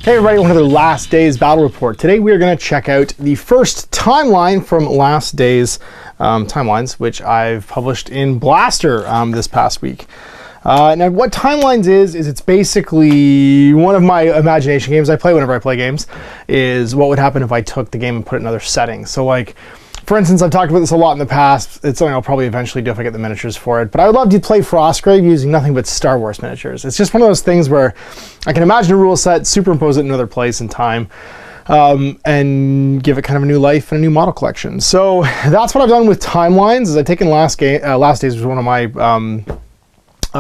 Hey everybody, another Last Days battle report. Today we are going to check out the first timeline from Last Days timelines, which I've published in Blaster this past week. Now what Timelines is it's basically one of my imagination games I play whenever I play games, is what would happen if I took the game and put it in another setting. So like, for instance, I've talked about this a lot in the past. It's something I'll probably eventually do if I get the miniatures for it. But I would love to play Frostgrave using nothing but Star Wars miniatures. It's just one of those things where I can imagine a rule set, superimpose it in another place and time, and give it kind of a new life and a new model collection. So that's what I've done with Timelines. Is I've taken Last Days was one of my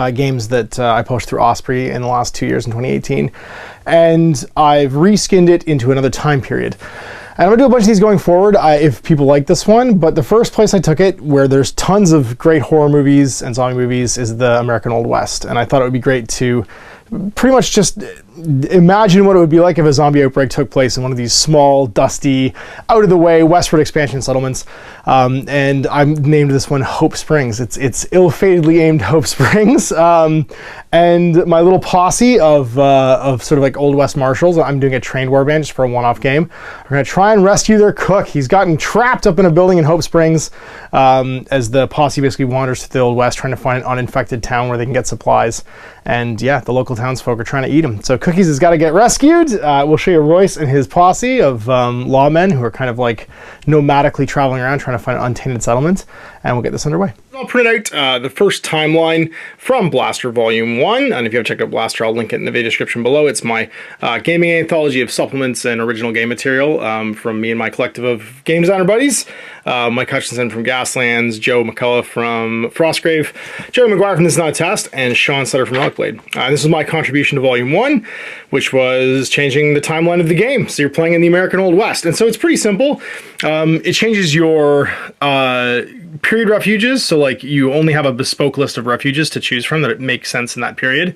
games that I published through Osprey in the last 2 years in 2018, and I've reskinned it into another time period. And I'm gonna do a bunch of these going forward if people like this one, but the first place I took it, where there's tons of great horror movies and zombie movies, is the American Old West. And I thought it would be great to pretty much just imagine what it would be like if a zombie outbreak took place in one of these small, dusty, out-of-the-way westward expansion settlements. And I've named this one Hope Springs. It's ill-fatedly aimed Hope Springs. And my little posse of sort of like Old West marshals, I'm doing a trained warband just for a one-off game. We're gonna try and rescue their cook. He's gotten trapped up in a building in Hope Springs as the posse basically wanders through the Old West trying to find an uninfected town where they can get supplies. And yeah, the local townsfolk are trying to eat him. So Cookies has got to get rescued. We'll show you Royce and his posse of lawmen who are kind of like nomadically traveling around trying to find an untainted settlement, and we'll get this underway. I'll print out the first timeline from Blaster Volume 1, and if you haven't checked out Blaster, I'll link it in the video description below. It's my gaming anthology of supplements and original game material from me and my collective of game designer buddies. Mike Hutchinson from Gaslands, Joe McCullough from Frostgrave, Joey McGuire from This Is Not a Test, and Sean Sutter from Rockblade. This is my contribution to Volume 1, which was changing the timeline of the game. So you're playing in the American Old West. And so it's pretty simple. It changes your period refuges. So like you only have a bespoke list of refuges to choose from that makes sense in that period.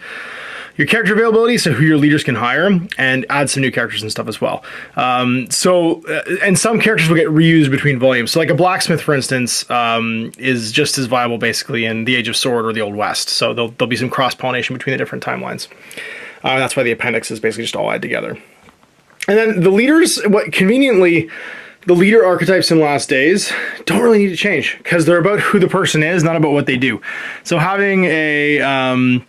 Your character availability, so who your leaders can hire, and add some new characters and stuff as well. And some characters will get reused between volumes. So like a blacksmith, for instance, is just as viable basically in the Age of Sword or the Old West. So there'll be some cross-pollination between the different timelines. That's why the appendix is basically just all added together. And then the leaders, conveniently, the leader archetypes in Last Days don't really need to change because they're about who the person is, not about what they do. So having a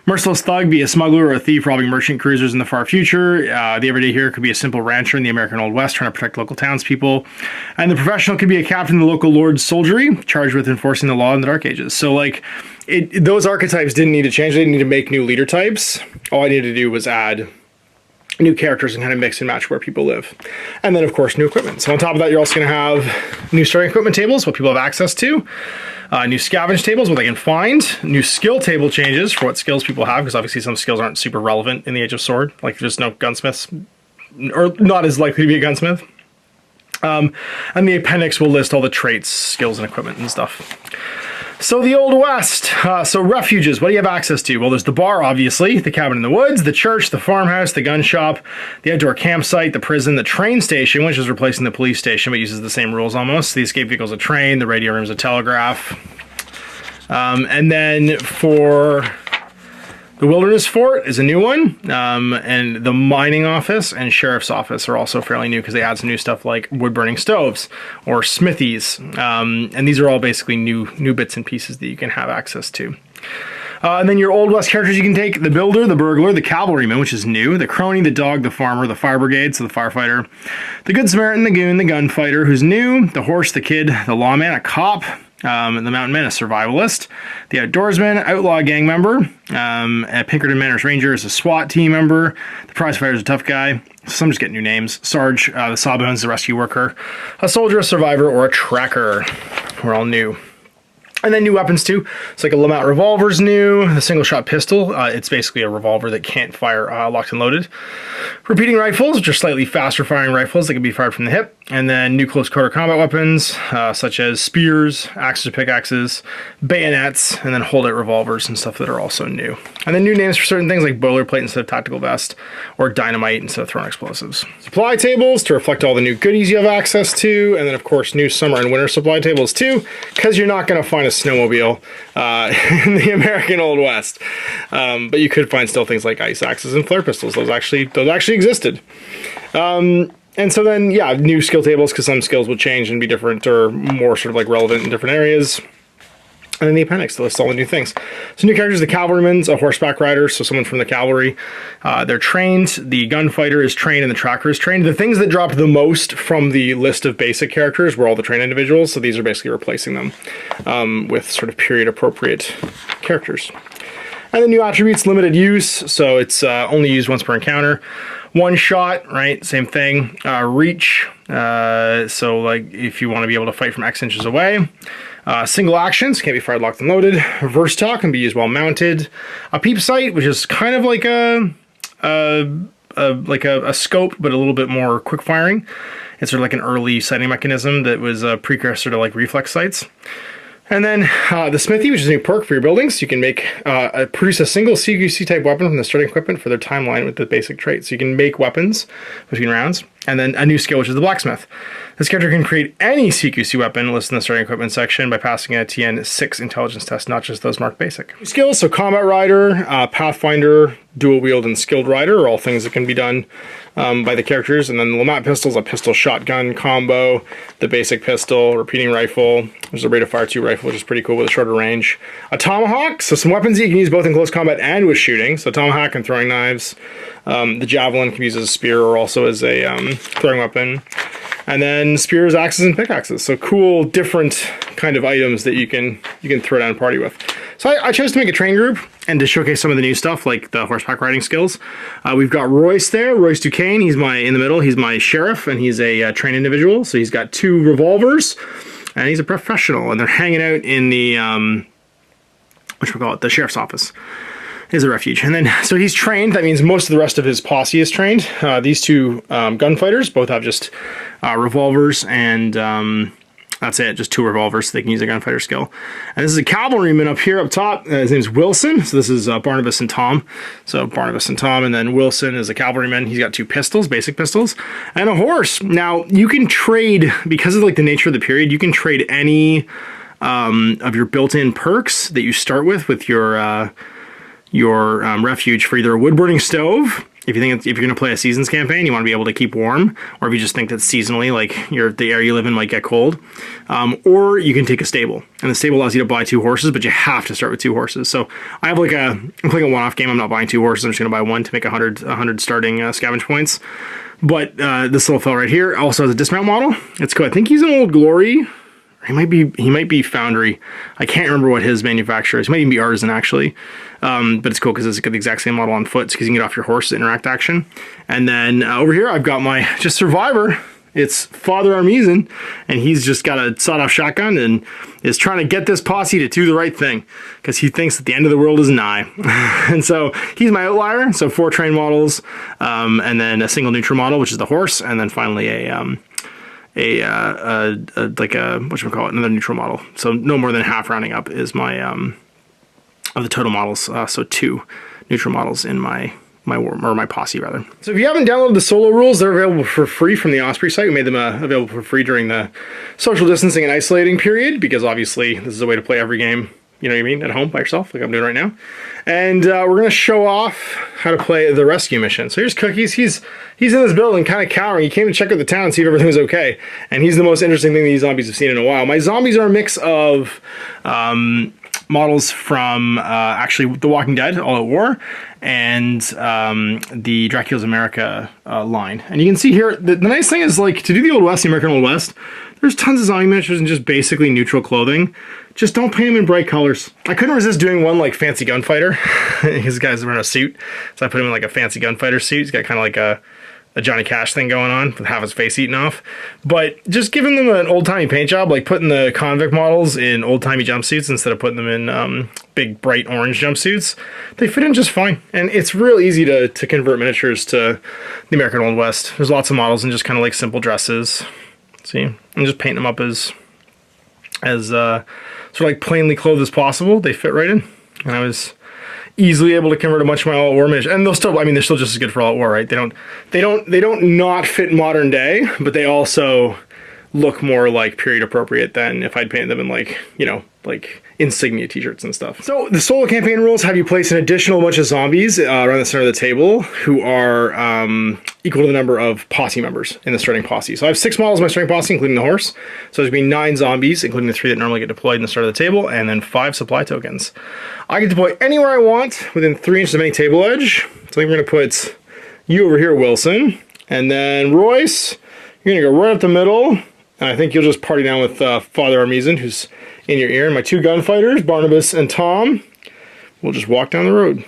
merciless thug be a smuggler or a thief robbing merchant cruisers in the far future. The everyday hero could be a simple rancher in the American Old West trying to protect local townspeople. And the professional could be a captain in the local lord's soldiery charged with enforcing the law in the Dark Ages. So like those archetypes didn't need to change. They didn't need to make new leader types. All I needed to do was add new characters and kind of mix and match where people live. And then of course new equipment. So on top of that, you're also going to have new starting equipment tables, what people have access to, new scavenge tables, what they can find, new skill table changes for what skills people have, because obviously some skills aren't super relevant in the Age of Sword, like there's no gunsmiths, or not as likely to be a gunsmith. And the appendix will list all the traits, skills, and equipment and stuff. So the Old West, so refuges, what do you have access to? Well, there's the bar, obviously, the cabin in the woods, the church, the farmhouse, the gun shop, the outdoor campsite, the prison, the train station, which is replacing the police station, but uses the same rules almost. The escape vehicle's a train, the radio room's a telegraph. And then for the Wilderness Fort is a new one, and the mining office and sheriff's office are also fairly new because they add some new stuff like wood-burning stoves or smithies, and these are all basically new bits and pieces that you can have access to. And then your Old West characters you can take: the builder, the burglar, the cavalryman, which is new, the crony, the dog, the farmer, the fire brigade, so the firefighter, the good Samaritan, the goon, the gunfighter, who's new, the horse, the kid, the lawman, a cop, and the mountain man, a survivalist, the outdoorsman, outlaw gang member, a Pinkerton Manor's ranger is a SWAT team member, the prize fighter is a tough guy, some just get new names, Sarge, the sawbones, the rescue worker, a soldier, a survivor, or a tracker. We're all new. And then new weapons too. It's like a Lamont revolver's new, the single shot pistol. It's basically a revolver that can't fire locked and loaded. Repeating rifles, which are slightly faster firing rifles that can be fired from the hip. And then new close quarter combat weapons, such as spears, axes or pickaxes, bayonets, and then hold-out revolvers and stuff that are also new. And then new names for certain things like boilerplate instead of tactical vest, or dynamite instead of throwing explosives. Supply tables to reflect all the new goodies you have access to, and then of course new summer and winter supply tables too, because you're not going to find a snowmobile in the American Old West. But you could find still things like ice axes and flare pistols. Those actually existed. And so then, yeah, new skill tables, because some skills would change and be different or more sort of like relevant in different areas. And then the appendix to list all the new things. So new characters, the cavalryman's a horseback rider, so someone from the cavalry. They're trained, the gunfighter is trained, and the tracker is trained. The things that dropped the most from the list of basic characters were all the trained individuals, so these are basically replacing them with sort of period-appropriate characters. And the new attributes, limited use, so it's only used once per encounter. One shot, right, same thing. Reach, so like if you want to be able to fight from X inches away. Single actions, can't be fired, locked, and loaded. Versatile can be used while mounted. A peep sight, which is kind of like a scope, but a little bit more quick firing. It's sort of like an early sighting mechanism that was a precursor to like reflex sights. And then the smithy, which is a new perk for your buildings. You can make produce a single CQC type weapon from the starting equipment for their timeline with the basic traits. So you can make weapons between rounds. And then a new skill, which is the blacksmith. This character can create any CQC weapon listed in the starting equipment section by passing a TN 6 intelligence test, not just those marked basic. Skills, so combat rider, pathfinder, dual wield, and skilled rider are all things that can be done by the characters. And then the Lamont pistols, a pistol shotgun combo, the basic pistol, repeating rifle. There's a rate of fire 2 rifle, which is pretty cool with a shorter range. A tomahawk, so some weapons that you can use both in close combat and with shooting. So tomahawk and throwing knives. The javelin can be used as a spear or also as a throwing weapon. And then spears, axes, and pickaxes. So cool, different kind of items that you can throw down a party with. So I chose to make a train group and to showcase some of the new stuff, like the horseback riding skills. We've got Royce there, Royce DuChennes. He's in the middle. He's my sheriff, and he's a trained individual. So he's got 2 revolvers, and he's a professional. And they're hanging out in the the sheriff's office. Is a refuge. And then, so he's trained. That means most of the rest of his posse is trained. These 2 gunfighters both have just revolvers, and that's it, just 2 revolvers, so they can use a gunfighter skill. And this is a cavalryman up here, up top. His name's Wilson. So this is Barnabas and Tom. So Barnabas and Tom, and then Wilson is a cavalryman. He's got 2 pistols, basic pistols, and a horse. Now, you can trade, because of like the nature of the period, you can trade any of your built-in perks that you start with your refuge for either a wood-burning stove, if you're going to play a seasons campaign, you want to be able to keep warm, or if you just think that seasonally, like the area you live in might get cold, or you can take a stable, and the stable allows you to buy 2 horses, but you have to start with 2 horses. So I have I'm playing a one-off game. I'm not buying 2 horses. I'm just going to buy 1 to make 100 starting scavenge points. But this little fella right here also has a dismount model. It's cool. I think he's an Old Glory. He might be Foundry. I can't remember what his manufacturer is. He might even be Artisan, actually. But it's cool because it's got the exact same model on foot, because you can get off your horse interact action. And then over here, I've got my just survivor. It's Father Armisen, and he's just got a sawed-off shotgun and is trying to get this posse to do the right thing, because he thinks that the end of the world is nigh. And so he's my outlier. So 4 train models, and then a single neutral model, which is the horse, and then finally another neutral model. So no more than half rounding up is my of the total models. So 2 neutral models in my posse rather. So if you haven't downloaded the solo rules, they're available for free from the Osprey site. We made them available for free during the social distancing and isolating period, because obviously this is a way to play every game, you know what I mean, at home by yourself, like I'm doing right now. And we're going to show off how to play the rescue mission. So here's Cookies. He's in this building, kind of cowering. He came to check out the town and see if everything was okay. And he's the most interesting thing these zombies have seen in a while. My zombies are a mix of models from actually The Walking Dead, All Out War, and the Dracula's America line. And you can see here, the nice thing is, like, to do the Old West, the American Old West, there's tons of zombie miniatures in just basically neutral clothing. Just don't paint them in bright colors. I couldn't resist doing one like fancy gunfighter. His guy's wearing a suit, so I put him in like a fancy gunfighter suit. He's got kind of like a Johnny Cash thing going on with half his face eaten off. But just giving them an old-timey paint job, like putting the convict models in old-timey jumpsuits instead of putting them in big bright orange jumpsuits, they fit in just fine. And it's real easy to convert miniatures to the American Old West. There's lots of models in just kind of like simple dresses. See, and just paint them up as sort of like plainly clothed as possible. They fit right in, and I was easily able to convert a bunch of my All Out War miniatures. And they'll still, I mean, they're still just as good for All Out War, right? They don't not fit modern day, but they also look more like period appropriate than if I'd painted them in like, you know, like insignia t-shirts and stuff. So the solo campaign rules have you place an additional bunch of zombies around the center of the table who are equal to the number of posse members in the starting posse. So I have 6 models in my starting posse, including the horse. So there's going to be 9 zombies, including the 3 that normally get deployed in the start of the table, and then 5 supply tokens. I can deploy anywhere I want within 3 inches of any table edge. So I think we're going to put you over here, Wilson, and then Royce, you're going to go right up the middle. And I think you'll just party down with Father Armisen, who's in your ear. And my 2 gunfighters, Barnabas and Tom, will just walk down the road.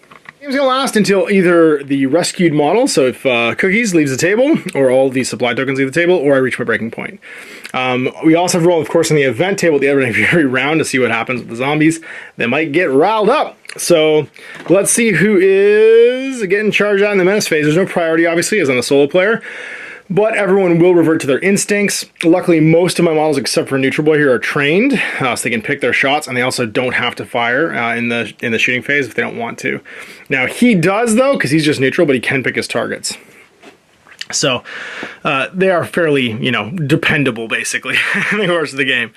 The game's going to last until either the rescued model, so if Cookies leaves the table, or all the supply tokens leave the table, or I reach my breaking point. We also have to roll, of course, on the event table at the end of every round to see what happens with the zombies. They might get riled up. So let's see who is getting charged out in the menace phase. There's no priority, obviously, as I'm a solo player. But everyone will revert to their instincts. Luckily, most of my models, except for Neutral Boy here, are trained, so they can pick their shots, and they also don't have to fire in the shooting phase if they don't want to. Now, he does, though, because he's just neutral, but he can pick his targets. So, they are fairly, you know, dependable, basically, in the course of the game.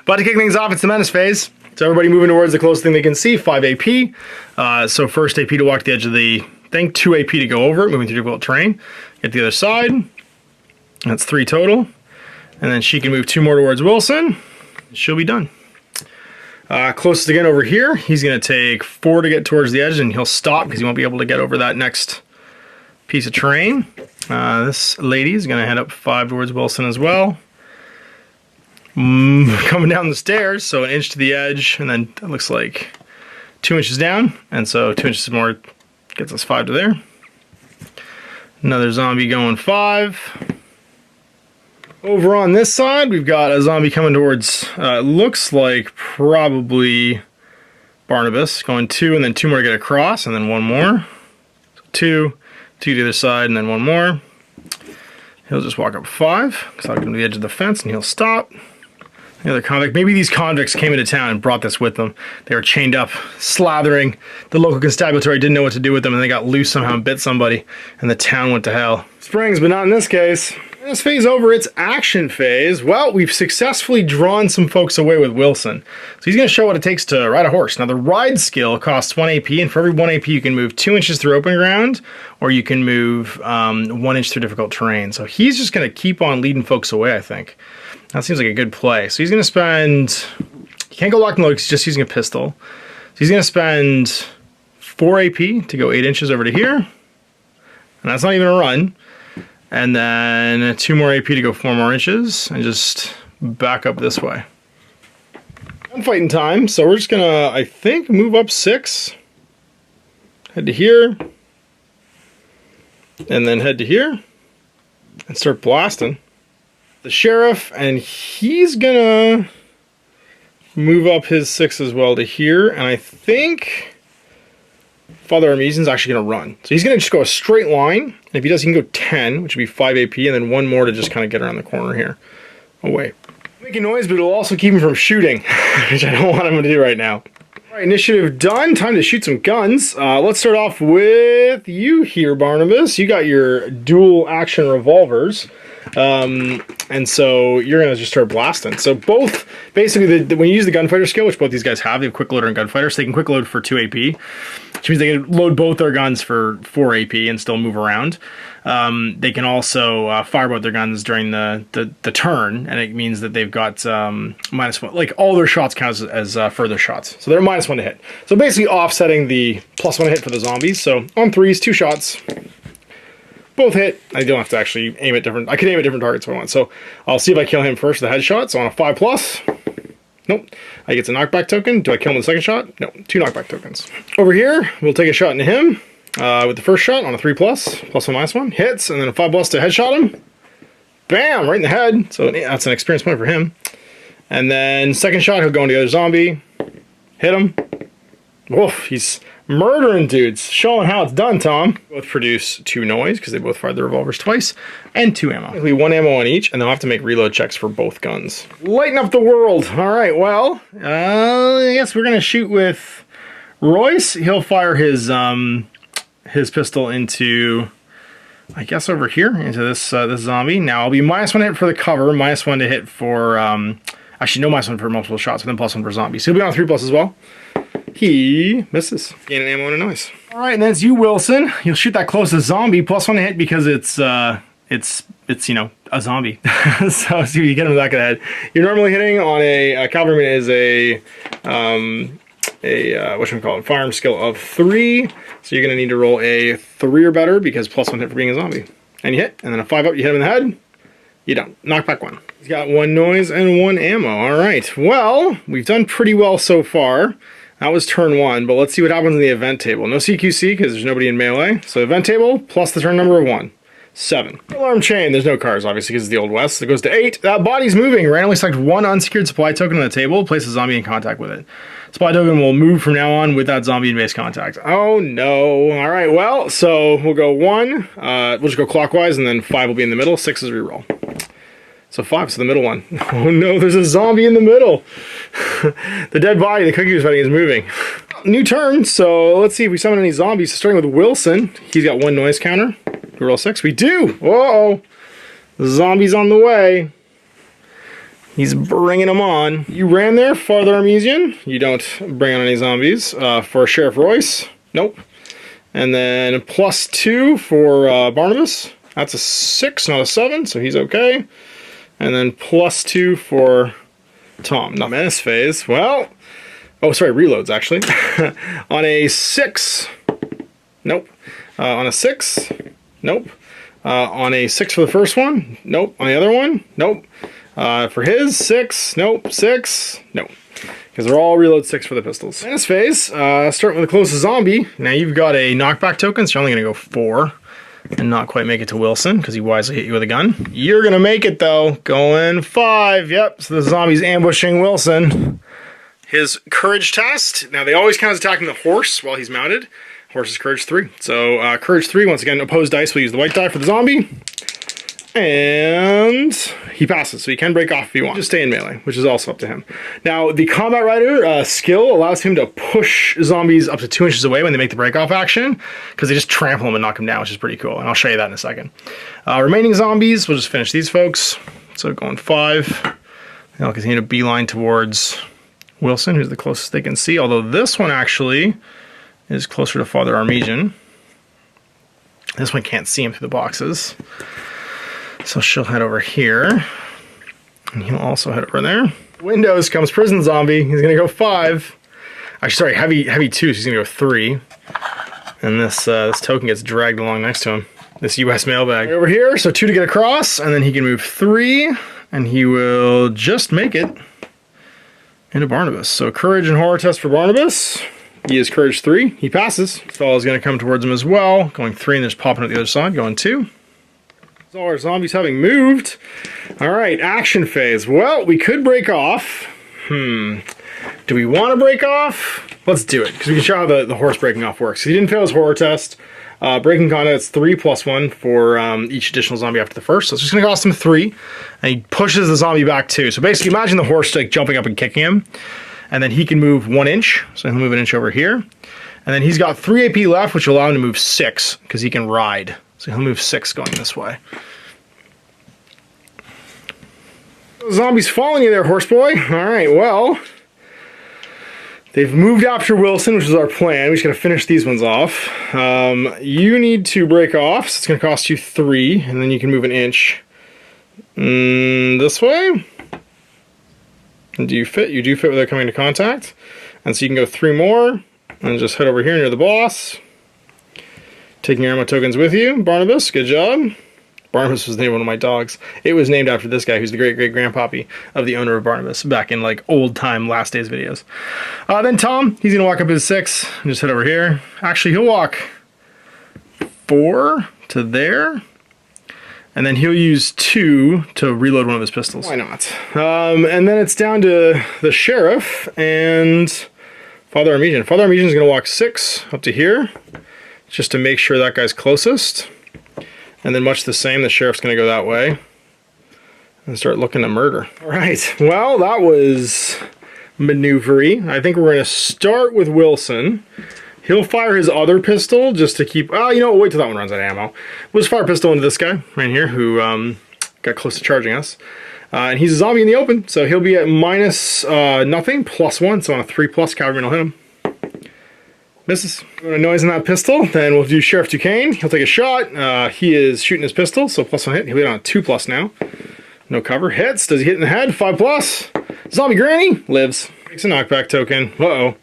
But to kick things off, it's the menace phase. So everybody moving towards the closest thing they can see, 5 AP. So first AP to walk to the edge of the thing, 2 AP to go over it, moving through difficult terrain. Get to the other side. That's 3 total. And then she can move 2 more towards Wilson. She'll be done. Closest again over here, he's going to take 4 to get towards the edge, and he'll stop because he won't be able to get over that next piece of terrain. This lady is going to head up 5 towards Wilson as well. Coming down the stairs, so 1 inch to the edge, and then it looks like 2 inches down, and so 2 inches more gets us 5 to there. Another zombie going 5. Over on this side, we've got a zombie coming towards, looks like probably Barnabas, going 2, and then 2 more to get across, and then 1 more. So 2 to the other side, and then 1 more. He'll just walk up 5, because I'll get him to the edge of the fence, and he'll stop. The other convict, maybe these convicts came into town and brought this with them. They were chained up, slathering. The local constabulary didn't know what to do with them, and they got loose somehow and bit somebody, and the town went to hell. Springs, but not in this case. This phase over, it's action phase. Well, we've successfully drawn some folks away with Wilson. So he's going to show what it takes to ride a horse. Now, the ride skill costs 1 AP, and for every 1 AP, you can move 2 inches through open ground, or you can move 1 inch through difficult terrain. So he's just going to keep on leading folks away, I think. That seems like a good play. So he's going to spend... He can't go lock and load because he's just using a pistol. So he's going to spend 4 AP to go 8 inches over to here. And that's not even a run. And then 2 more AP to go 4 more inches, and just back up this way. Gunfighting time, so we're just gonna, I think, move up 6. Head to here. And then head to here. And start blasting. The sheriff, and he's gonna move up his 6 as well to here, and I think Father Armisen's actually going to run. So he's going to just go a straight line. And if he does, he can go 10, which would be 5 AP, and then 1 more to just kind of get around the corner here. Away. Making noise, but it'll also keep him from shooting, which I don't want him to do right now. All right, initiative done. Time to shoot some guns. Let's start off with you here, Barnabas. You got your dual action revolvers. And so you're going to just start blasting. So both, basically, when you use the gunfighter skill, which both these guys have, they have quick loader and gunfighter, so they can quick load for 2 AP. Which means they can load both their guns for 4 AP and still move around. They can also fire both their guns during the turn, and it means that they've got -1. Like, all their shots count as further shots. So they're -1 to hit. So basically offsetting the +1 hit for the zombies. So on 3s, 2 shots. Both hit. I don't have to actually aim at different... I can aim at different targets if I want. So I'll see if I kill him first with the headshot. So on a 5+. Nope. I get a knockback token. Do I kill him with the second shot? No. 2 knockback tokens. Over here, we'll take a shot into him with the first shot on a 3+, +1/-1. Hits, and then a 5+ to headshot him. Bam! Right in the head. So that's an experience point for him. And then second shot, he'll go into the other zombie. Hit him. Woof, he's murdering dudes. Showing how it's done, Tom. Both produce 2 noise, because they both fired their revolvers twice, and 2 ammo. Basically 1 ammo on each, and they'll have to make reload checks for both guns. Lighten up the world. All right, well, I guess we're going to shoot with Royce. He'll fire his pistol into I guess, over here into this this zombie. Now I'll be -1 hit for the cover, -1 to hit for, actually no -1 for multiple shots, but then +1 for zombies. So he'll be on 3+ as well. He misses. Gain an ammo and a noise. All right, and then it's you, Wilson. You'll shoot that closest zombie, +1 to hit because it's you know, a zombie. So see if you get him in the back of the head. You're normally hitting on a cavalryman is a whatchamacallit, firearm skill of 3. So you're gonna need to roll a 3 or better because +1 hit for being a zombie. And you hit, and then a 5 up, you hit him in the head. You don't. Knock back 1. He's got 1 noise and 1 ammo. All right. Well, we've done pretty well so far. That was turn 1, but let's see what happens in the event table. No CQC because there's nobody in melee. So event table plus the turn number of 1. 7. Alarm chain. There's no cars, obviously, because it's the Old West. So it goes to 8. That body's moving. Randomly select 1 unsecured supply token on the table. Place a zombie in contact with it. Supply token will move from now on with that zombie in base contact. Oh, no. All right, well, so we'll go 1. We'll just go clockwise, and then 5 will be in the middle. 6 is reroll. So 5, so the middle one. Oh no, there's a zombie in the middle. The dead body the cookie was fighting is moving. New turn, so let's see if we summon any zombies. Starting with Wilson, he's got 1 noise counter. We roll 6, we do! Uh-oh! The zombie's on the way. He's bringing them on. You ran there, Father Armesian. You don't bring on any zombies. For Sheriff Royce, nope. And then +2 for Barnabas. That's a 6, not a 7, so he's okay. And then +2 for Tom. Not menace phase. Well, oh, sorry, reloads actually. On a 6, nope. On a 6, nope. On a 6 for the first one, nope. On the other one, nope. For his 6, nope. 6, nope. Because they're all reload 6 for the pistols. Menace phase, starting with the closest zombie. Now you've got a knockback token, so you're only going to go 4. And not quite make it to Wilson, because he wisely hit you with a gun. You're going to make it, though. Going 5. Yep, so the zombie's ambushing Wilson. His courage test. Now, they always count as attacking the horse while he's mounted. Horse is courage 3. So, courage 3, once again, opposed dice. We'll use the white die for the zombie. And he passes, so he can break off if he wants. Just stay in melee, which is also up to him. Now, the Combat Rider skill allows him to push zombies up to 2 inches away when they make the break-off action, because they just trample them and knock them down, which is pretty cool, and I'll show you that in a second. Remaining zombies, we'll just finish these folks. So going 5. They'll continue to beeline towards Wilson, who's the closest they can see, although this one actually is closer to Father Armesian. This one can't see him through the boxes. So she'll head over here, and he'll also head over there. Windows comes prison zombie. He's gonna go 5. Actually, sorry, heavy 2. So he's gonna go 3. And this token gets dragged along next to him. This U.S. mailbag over here. So 2 to get across, and then he can move 3, and he will just make it into Barnabas. So courage and horror test for Barnabas. He is courage 3. He passes. This fellow is gonna come towards him as well. Going 3, and there's popping at the other side. Going 2. So our zombies having moved. All right, action phase. Well, we could break off. Do we want to break off? Let's do it, because we can show how the horse breaking off works. He didn't fail his horror test. Breaking contact is 3 + 1 for each additional zombie after the first. So it's just going to cost him 3. And he pushes the zombie back 2. So basically, imagine the horse like jumping up and kicking him. And then he can move 1 inch. So he'll move 1 inch over here. And then he's got 3 AP left, which will allow him to move 6, because he can ride. So he'll move 6 going this way. Zombies following you there, horse boy. All right, well, they've moved after Wilson, which is our plan. We just got to finish these ones off. You need to break off, so it's going to cost you 3, and then you can move 1 inch this way. And do you fit? You do fit without coming into contact. And so you can go 3 more, and just head over here near the boss. Taking your ammo tokens with you. Barnabas, good job. Barnabas was the name of one of my dogs. It was named after this guy, who's the great-great-grandpappy of the owner of Barnabas, back in like old-time Last Days videos. Then Tom, he's going to walk up his 6 and just head over here. Actually, he'll walk 4 to there, and then he'll use 2 to reload one of his pistols. Why not? And then it's down to the sheriff and Father Armesian. Father Armesian is going to walk 6 up to here, just to make sure that guy's closest. And then much the same, the sheriff's going to go that way and start looking to murder. All right, well, that was maneuvery. I think we're going to start with Wilson. He'll fire his other pistol just to keep... Oh, you know what? Wait till that one runs out of ammo. We'll just fire a pistol into this guy right here who got close to charging us. And he's a zombie in the open, so he'll be at minus nothing, +1. So on a 3+ cavalryman, I'll hit him. Misses. When a noise in that pistol, then we'll do Sheriff DuChennes. He'll take a shot. He is shooting his pistol, so +1 hit. He'll be on a 2+ now. No cover. Hits. Does he hit in the head? 5+. Zombie Granny lives. Takes a knockback token. Uh-oh.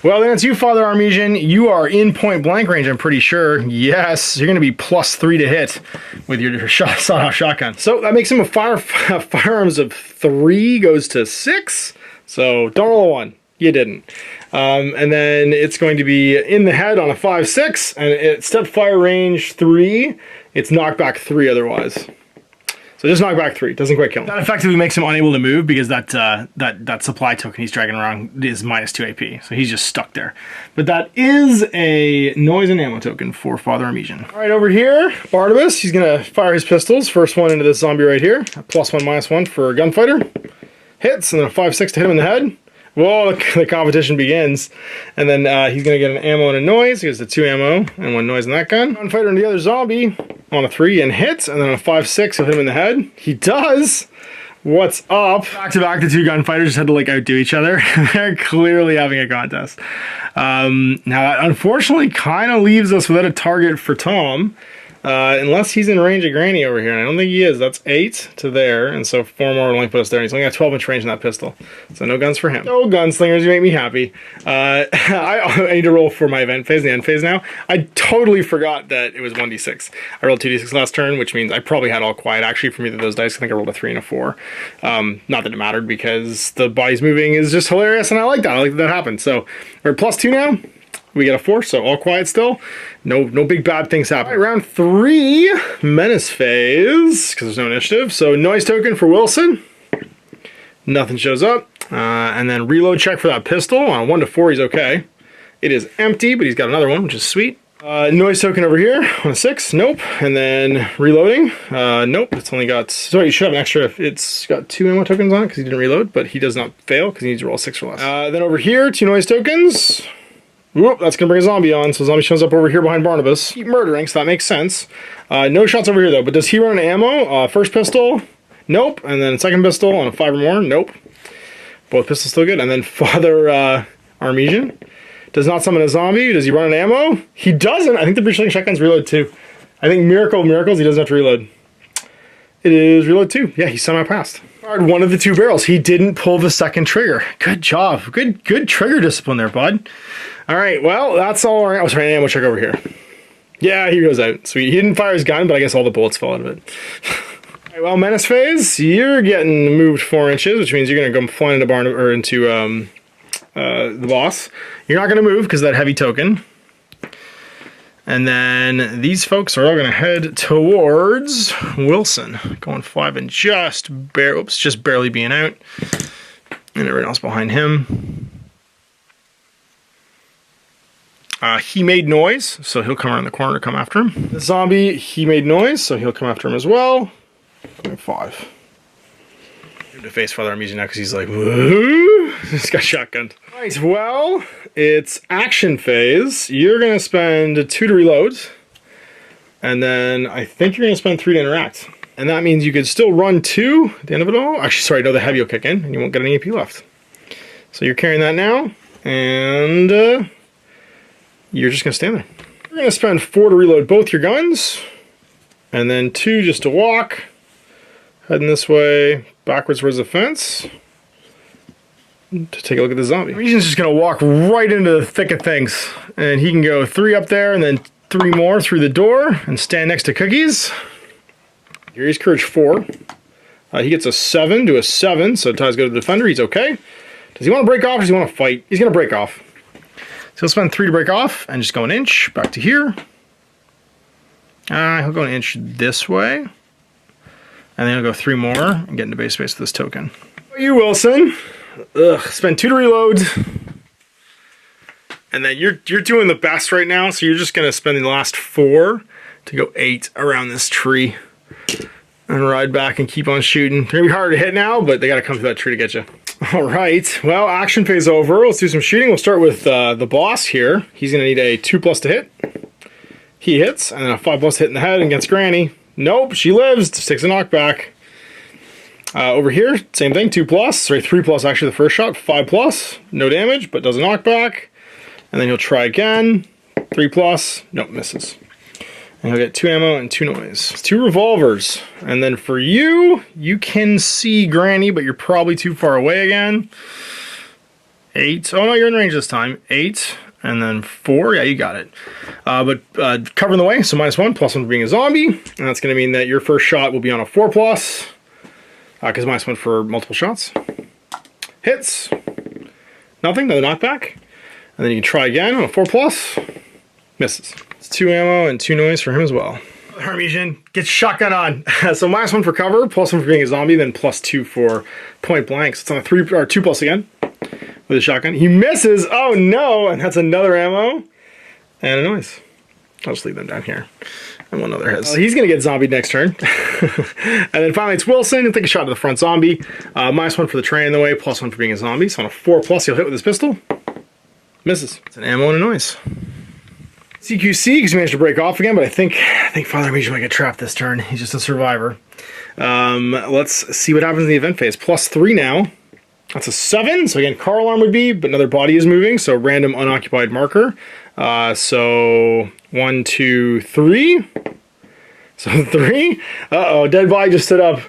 Well, then it's you, Father Armesian. You are in point blank range, I'm pretty sure. Yes, you're going to be +3 to hit with your sawed-off shotgun. So that makes him a firearms of 3 goes to 6. So don't roll a 1. You didn't. And then it's going to be in the head on a 5-6, and it's step fire range 3. It's knockback 3 otherwise. So just knockback 3. Doesn't quite kill him. That effectively makes him unable to move because that supply token he's dragging around is -2 AP. So he's just stuck there. But that is a noise and ammo token for Father Armesian. All right, over here, Barnabas. He's going to fire his pistols. First one into this zombie right here. A +1, -1 for a gunfighter. Hits, and then a 5-6 to hit him in the head. Whoa, the competition begins. And then he's going to get an ammo and a noise. He gets the 2 ammo and 1 noise in that gun. Gunfighter into the other zombie on a 3 and hits. And then a 5-6 will hit him in the head. He does. What's up? Back to back, the 2 gunfighters just had to like outdo each other. They're clearly having a contest. Now that unfortunately kind of leaves us without a target for Tom. Unless he's in range of Granny over here, and I don't think he is. That's 8 to there, and so 4 more will only put us there. And he's only got 12-inch range in that pistol, so no guns for him. No gunslingers, you make me happy. I need to roll for my event phase, the end phase now. I totally forgot that it was 1d6. I rolled 2d6 last turn, which means I probably had all quiet actually from either of those dice. I think I rolled a 3 and a 4. Not that it mattered because the body's moving is just hilarious, and I like that. I like that happened. So we're at +2 now. We get a 4, so all quiet still. No big bad things happen. All right, round 3, menace phase, because there's no initiative. So noise token for Wilson. Nothing shows up. And then reload check for that pistol. On a 1 to 4, he's okay. It is empty, but he's got another one, which is sweet. Noise token over here on a 6. Nope. And then reloading. Nope. It's only got... Sorry, you should have an extra... It's got 2 ammo tokens on it because he didn't reload, but he does not fail because he needs to roll 6 or less. Then over here, 2 noise tokens. Whoop, that's going to bring a zombie on, so zombie shows up over here behind Barnabas. Keep murdering, so that makes sense. No shots over here, though, but does he run an ammo? First pistol? Nope. And then second pistol on a 5 or more? Nope. Both pistols still good. And then Father Armesian does not summon a zombie. Does he run an ammo? He doesn't. I think the breach-link shotgun's reload, too. I think miracle of miracles, he doesn't have to reload. It is reload, too. Yeah, he's semi-passed. Fired one of the 2 barrels. He didn't pull the second trigger. Good job. Good trigger discipline there, bud. All right, well, that's all right. Oh, sorry, ammo check over here. Yeah, he goes out. Sweet. He didn't fire his gun, but I guess all the bullets fell out of it. All right, well, menace phase, you're getting moved 4 inches, which means you're going to go flying into the boss. You're not going to move because of that heavy token. And then these folks are all going to head towards Wilson, going 5 and just barely being out. And everyone else behind him. He made noise, so he'll come around the corner to come after him. The zombie, he made noise, so he'll come after him as well. 5. To face Father Armesian now because he's like, woo! He's got shotgunned. All right, well, it's action phase. You're going to spend 2 to reload, and then I think you're going to spend 3 to interact. And that means you could still run 2 at the end of it all. Actually, sorry, no, the heavy will kick in, and you won't get any AP left. So you're carrying that now, and you're just going to stand there. You're going to spend 4 to reload both your guns, and then 2 just to walk. Heading this way, backwards towards the fence, to take a look at the zombie. Armesian's just going to walk right into the thick of things, and he can go 3 up there, and then 3 more through the door, and stand next to Cookies. Here he's courage 4. He gets a 7 to a 7, so ties go to the defender. He's okay. Does he want to break off, or does he want to fight? He's going to break off. So he'll spend 3 to break off, and just go an inch, back to here. He'll go an inch this way. And then he'll go 3 more and get into base space with this token. You, Wilson. Spend 2 to reload. And then you're doing the best right now, so you're just going to spend the last 4 to go 8 around this tree. And ride back and keep on shooting. They're going to be harder to hit now, but they got to come through that tree to get you. All right, well, action phase over. Let's do some shooting. We'll start with the boss here. He's gonna need a 2+ to hit. He hits, and then a 5+ hit in the head against Granny. Nope, she lives, just takes a knockback. Over here, same thing, 2+, sorry, 3+ actually the first shot, 5+, no damage, but does a knockback. And then he'll try again, 3+, nope, misses. And he'll get 2 ammo and 2 noise. 2 revolvers. And then for you, you can see Granny, but you're probably too far away again. 8, oh no, you're in range this time. 8, and then 4, yeah, you got it. But covering the way, so -1, +1 for being a zombie. And that's gonna mean that your first shot will be on a 4+. Because -1 for multiple shots. Hits. Nothing, another knockback. And then you can try again on a 4+. Misses. It's 2 ammo and 2 noise for him as well. Harmesian, get shotgun on. So -1 for cover, +1 for being a zombie, then +2 for point blank. So it's on a 3 or 2+ again with a shotgun. He misses. Oh no! And that's another ammo and a noise. I'll just leave them down here. And one other hits. He's gonna get zombied next turn. And then finally it's Wilson. He'll take a shot at the front zombie. -1 for the train in the way, +1 for being a zombie. So on a 4+, he'll hit with his pistol. Misses. It's an ammo and a noise. CQC, because he managed to break off again, but I think Father Harmesian might get trapped this turn. He's just a survivor. Let's see what happens in the event phase. +3 now. That's a 7. So again, car alarm would be, but another body is moving. So random unoccupied marker. So 1, 2, 3. So 3. Uh-oh, dead body just stood up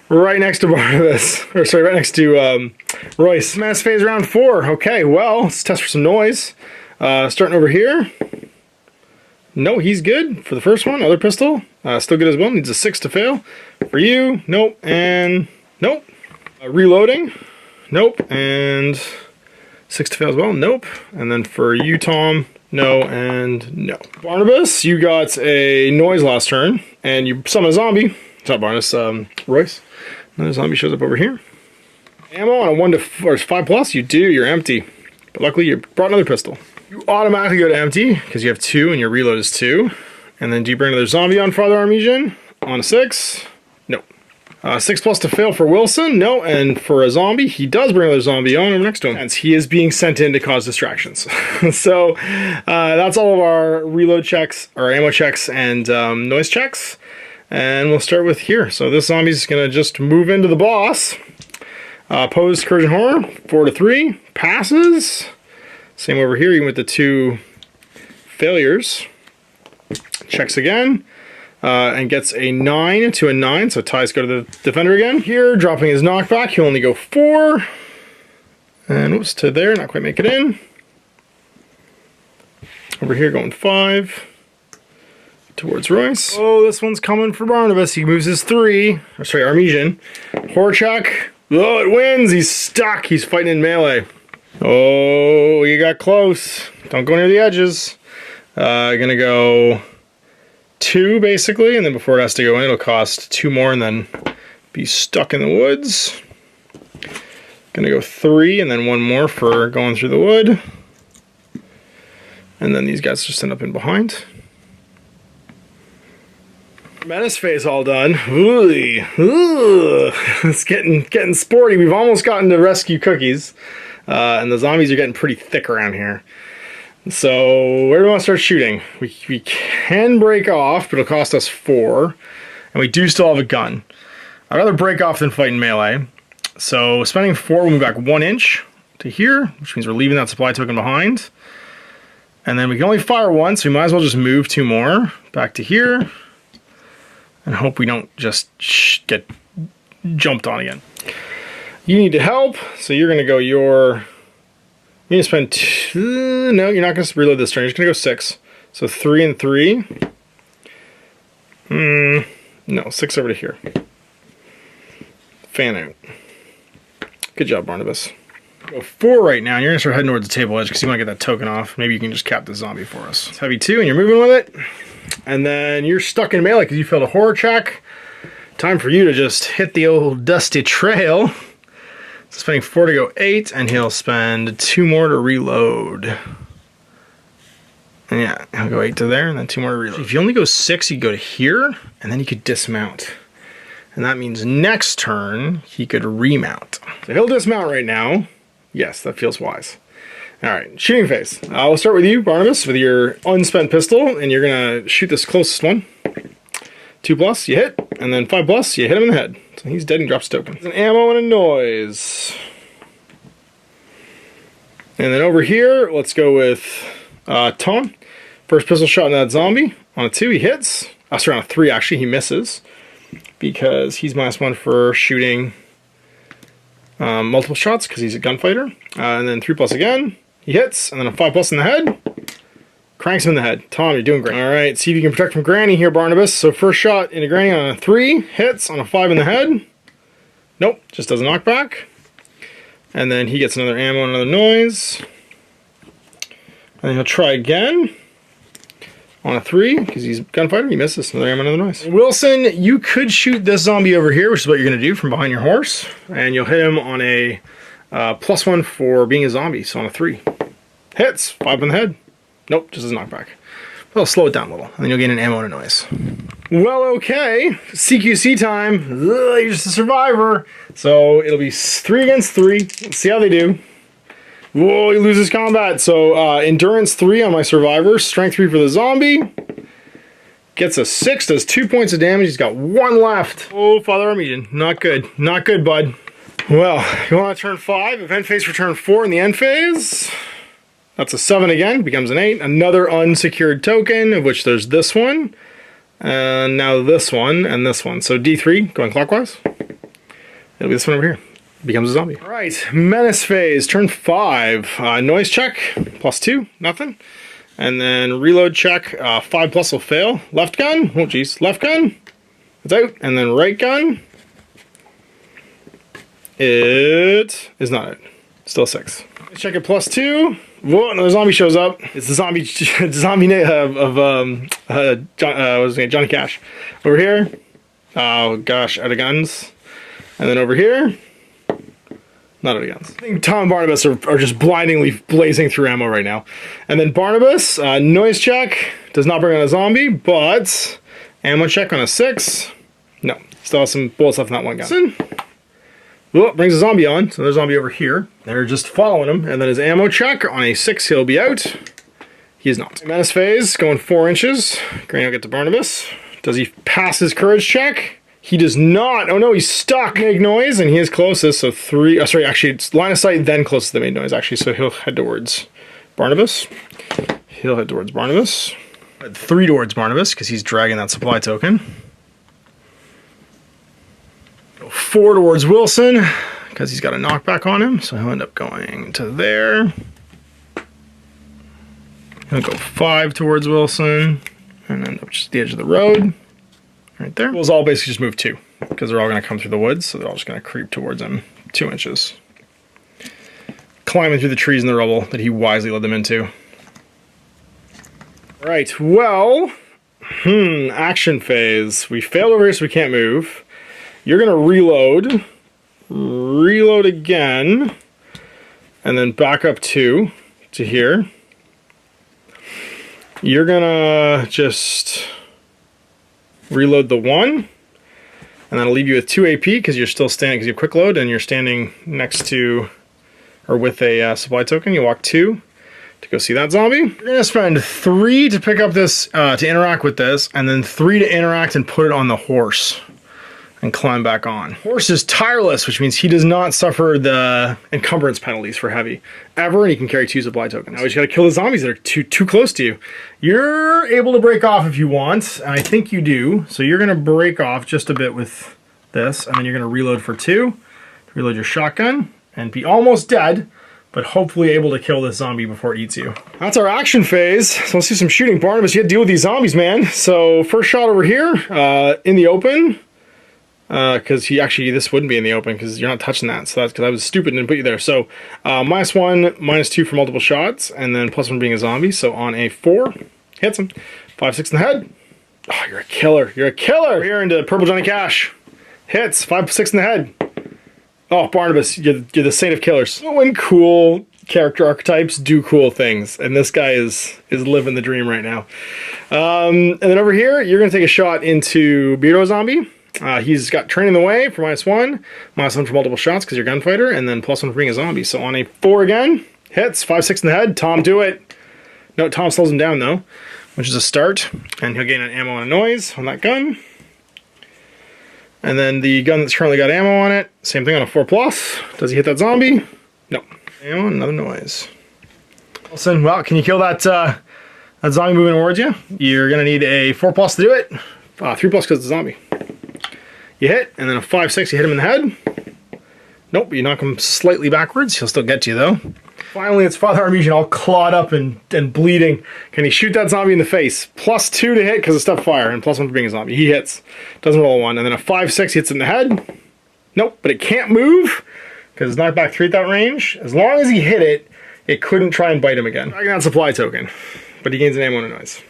right next to Barnabas. Or sorry, right next to Royce. Mass phase round 4. Okay, well, let's test for some noise. Starting over here. No, he's good for the first one. Other pistol. Still good as well. Needs a 6 to fail. For you, nope, and nope. Reloading. Nope, and 6 to fail as well. Nope. And then for you, Tom, no, and no. Barnabas, you got a noise last turn, and you summon a zombie. It's not Barnabas, Royce. Another zombie shows up over here. Ammo on a 1 to 5+, you do, you're empty. But luckily you brought another pistol. You automatically go to empty, because you have 2, and your reload is 2. And then do you bring another zombie on Father Harmesian? On a 6? No. 6+ to fail for Wilson? No. And for a zombie, he does bring another zombie on over next to him. And he is being sent in to cause distractions. So that's all of our reload checks, our ammo checks, and noise checks. And we'll start with here. So this zombie's going to just move into the boss. Opposed Incursion Horror, 4 to 3. Passes. Same over here, even with the 2 failures. Checks again. And gets a 9 to a 9, so ties go to the defender again. Here, dropping his knockback, he'll only go 4. And whoops, to there, not quite make it in. Over here, going 5. Towards Royce. Oh, this one's coming for Barnabas. He moves his 3. Or sorry, Harmesian. Horror check. Oh, it wins. He's stuck. He's fighting in melee. Oh, you got close. Don't go near the edges. Gonna go 2 basically, and then before it has to go in, it'll cost 2 more and then be stuck in the woods. Gonna go 3 and then 1 more for going through the wood. And then these guys just end up in behind. Menace phase all done. Ooh, it's getting sporty. We've almost gotten to rescue cookies. And the zombies are getting pretty thick around here. So where do we want to start shooting? We can break off, but it'll cost us 4. And we do still have a gun. I'd rather break off than fight in melee. So spending 4, we'll move back 1 inch to here, which means we're leaving that supply token behind. And then we can only fire once, so we might as well just move 2 more back to here. And hope we don't just get jumped on again. You need to help, so you're going to go you're going to spend 2, no, you're not going to reload this turn, you're just going to go 6. So 3 and 3. No, 6 over to here. Fan out. Good job, Barnabas. Go 4 right now, and you're going to start heading towards the table edge because you want to get that token off. Maybe you can just cap the zombie for us. It's heavy 2, and you're moving with it. And then you're stuck in melee because you failed a horror check. Time for you to just hit the old dusty trail. So spending 4 to go 8, and he'll spend 2 more to reload. And yeah, he'll go 8 to there, and then 2 more to reload. If you only go 6, you go to here, and then you could dismount. And that means next turn, he could remount. So he'll dismount right now. Yes, that feels wise. All right, shooting phase. I'll start with you, Barnabas, with your unspent pistol, and you're gonna shoot this closest one. 2+, you hit, and then 5+, you hit him in the head. So he's dead and drops a token. An ammo and a noise. And then over here, let's go with Tom. First pistol shot in that zombie. On a 2, he hits. Sorry, on a 3, actually, he misses. Because he's -1 for shooting multiple shots, because he's a gunfighter. And then 3+ again. He hits, and then a 5+ in the head. Cranks him in the head. Tom, you're doing great. All right, see if you can protect from Granny here, Barnabas. So first shot into Granny on a 3. Hits on a 5 in the head. Nope, just does a knockback. And then he gets another ammo and another noise. And then he'll try again on a 3, because he's a gunfighter. He misses. Another ammo and another noise. Wilson, you could shoot this zombie over here, which is what you're going to do from behind your horse. And you'll hit him on a +1 for being a zombie, so on a 3. Hits, 5 in the head. Nope, just as a knockback. Well, slow it down a little, and then you'll gain an ammo and a noise. Well, okay. CQC time. Ugh, you're just a survivor. So it'll be 3 against 3. Let's see how they do. Whoa, he loses combat. So endurance 3 on my survivor. Strength 3 for the zombie. Gets a 6, does 2 points of damage. He's got 1 left. Oh, Father Armenian. Not good. Not good, bud. Well, you want to turn 5. Event phase for turn 4 in the end phase. That's a 7 again, becomes an 8. Another unsecured token, of which there's this one. And now this one, and this one. So D3, going clockwise. It'll be this one over here. Becomes a zombie. All right, menace phase, turn 5. Noise check, +2, nothing. And then reload check, 5+ will fail. Left gun, oh geez, left gun. It's out. And then right gun. It is not out. Still 6. Let's check it +2. Whoa, another zombie shows up. It's the zombie Johnny Cash. Over here. Oh gosh, out of guns. And then over here. Not out of guns. I think Tom and Barnabas are just blindingly blazing through ammo right now. And then Barnabas, noise check. Does not bring on a zombie, but ammo check on a 6. No, still has some bullets left in that one gun. Well, brings a zombie on, so there's a zombie over here. They're just following him, and then his ammo check on a 6, he'll be out. He is not. Menace phase, going 4 inches. Granny will get to Barnabas. Does he pass his courage check? He does not. Oh no, he's stuck. Make noise, and he is closest, so 3. Oh, sorry, actually, it's line of sight, then closest to the made noise, actually, so he'll head towards Barnabas. He'll head towards Barnabas. 3 towards Barnabas, because he's dragging that supply token. 4 towards Wilson, because he's got a knockback on him, so he'll end up going to there. He'll go 5 towards Wilson, and end up just at the edge of the road, right there. We'll all basically just move 2, because they're all going to come through the woods, so they're all just going to creep towards him 2 inches. Climbing through the trees and the rubble that he wisely led them into. Right, well, action phase. We failed over here, so we can't move. You're going to reload again, and then back up 2 to here. You're going to just reload the 1, and that'll leave you with 2 AP because you're still standing, because you have quick load, and you're standing next to, or with a supply token. You walk 2 to go see that zombie. You're going to spend 3 to pick up this, to interact with this, and then 3 to interact and put it on the horse. And climb back on. Horse is tireless, which means he does not suffer the encumbrance penalties for heavy ever, and he can carry 2 supply tokens. Now we just gotta kill the zombies that are too close to you. You're able to break off if you want, and I think you do. So you're gonna break off just a bit with this, and then you're gonna reload for 2, reload your shotgun, and be almost dead, but hopefully able to kill this zombie before it eats you. That's our action phase. So let's do some shooting. Barnabas, you gotta deal with these zombies, man. So first shot over here, in the open. Because this wouldn't be in the open because you're not touching that. So that's because I was stupid and didn't put you there. So -1, -2 for multiple shots, and then +1 being a zombie. So on a 4, hits him. 5, 6 in the head. Oh, you're a killer. You're a killer. We're here into Purple Johnny Cash. Hits. 5, 6 in the head. Oh, Barnabas, you're the saint of killers. When cool character archetypes do cool things, and this guy is living the dream right now. And then over here, you're going to take a shot into Beardo Zombie. He's got training the way for -1, -1 for multiple shots because you're a gunfighter, and then +1 for being a zombie. So on a 4 again, hits, 5-6 in the head. Tom, do it. No, Tom slows him down though, which is a start, and he'll gain an ammo and a noise on that gun. And then the gun that's currently got ammo on it, same thing on a 4+. Does he hit that zombie? No. Ammo, another noise. Wilson, well, can you kill that that zombie moving towards you? You're gonna need a 4+ to do it. 3+ because it's a zombie. You hit, and then a 5-6, you hit him in the head. Nope, you knock him slightly backwards. He'll still get to you, though. Finally, it's Father Armesian all clawed up and bleeding. Can he shoot that zombie in the face? +2 to hit because of step fire, and +1 for being a zombie. He hits. Doesn't roll a 1. And then a 5-6 hits in the head. Nope, but it can't move because it's knocked back 3 at that range. As long as he hit it, it couldn't try and bite him again. Dragging that supply token, but he gains an ammo and a noise.